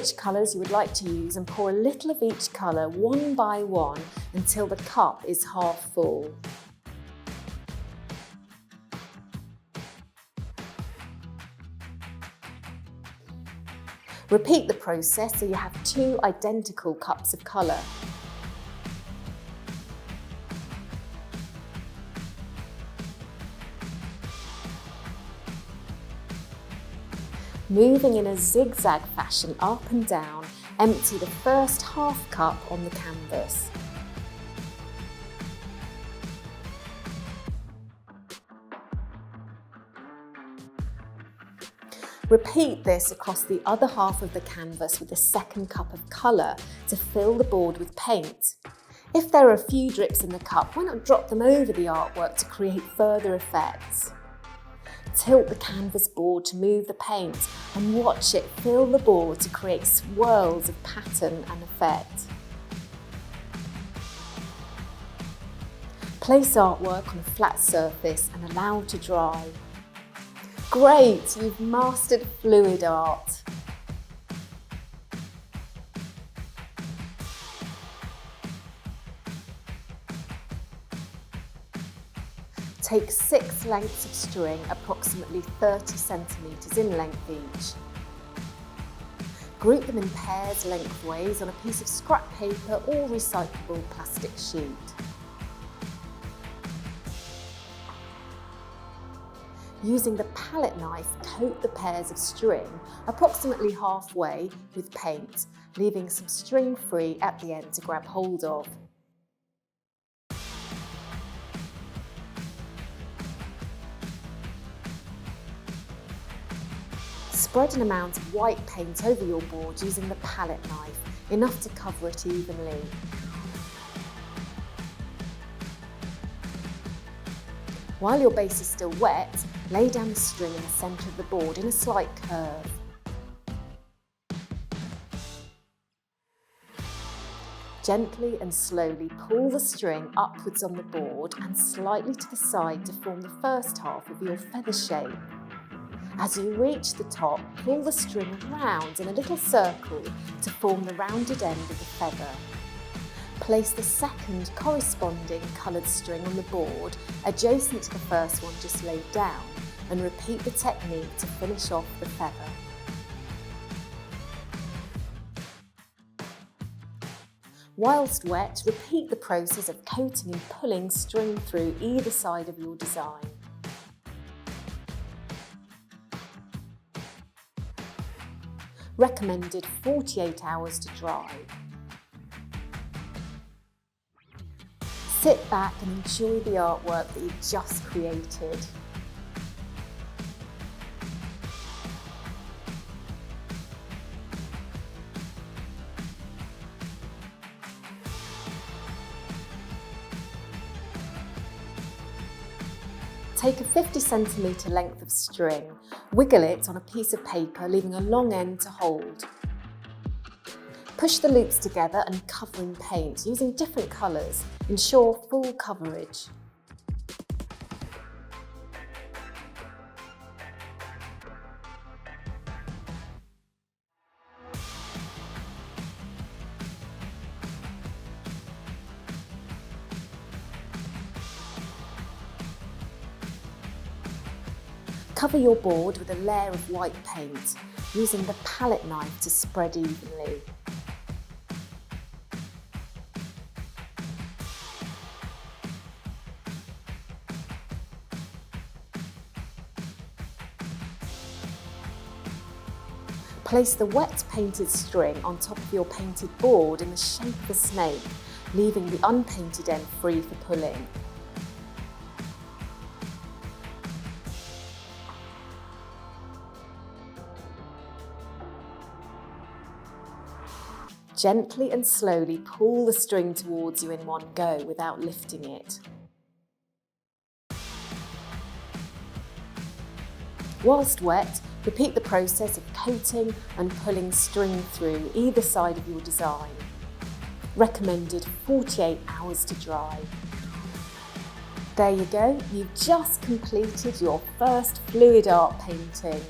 which colours you would like to use and pour a little of each colour one by one until the cup is half full. Repeat the process so you have 2 identical cups of colour. Moving in a zigzag fashion up and down, empty the first half cup on the canvas. Repeat this across the other half of the canvas with the second cup of colour to fill the board with paint. If there are a few drips in the cup, why not drop them over the artwork to create further effects? Tilt the canvas board to move the paint and watch it fill the board to create swirls of pattern and effect. Place artwork on a flat surface and allow to dry. Great, you've mastered fluid art. Take 6 lengths of string, approximately 30 centimetres in length each. Group them in pairs lengthways on a piece of scrap paper or recyclable plastic sheet. Using the palette knife, coat the pairs of string approximately halfway with paint, leaving some string free at the end to grab hold of. Spread an amount of white paint over your board using the palette knife, enough to cover it evenly. While your base is still wet, lay down the string in the centre of the board in a slight curve. Gently and slowly pull the string upwards on the board and slightly to the side to form the first half of your feather shape. As you reach the top, pull the string round in a little circle to form the rounded end of the feather. Place the second corresponding coloured string on the board, adjacent to the first one just laid down, and repeat the technique to finish off the feather. Whilst wet, repeat the process of coating and pulling string through either side of your design. Recommended 48 hours to dry. Sit back and enjoy the artwork that you've just created. Take a 50 centimetre length of string, wiggle it on a piece of paper, leaving a long end to hold. Push the loops together and cover in paint, using different colours. Ensure full coverage. Cover your board with a layer of white paint, using the palette knife to spread evenly. Place the wet painted string on top of your painted board in the shape of a snake, leaving the unpainted end free for pulling. Gently and slowly pull the string towards you in one go without lifting it. Whilst wet, repeat the process of coating and pulling string through either side of your design. Recommended 48 hours to dry. There you go, you've just completed your first fluid art painting.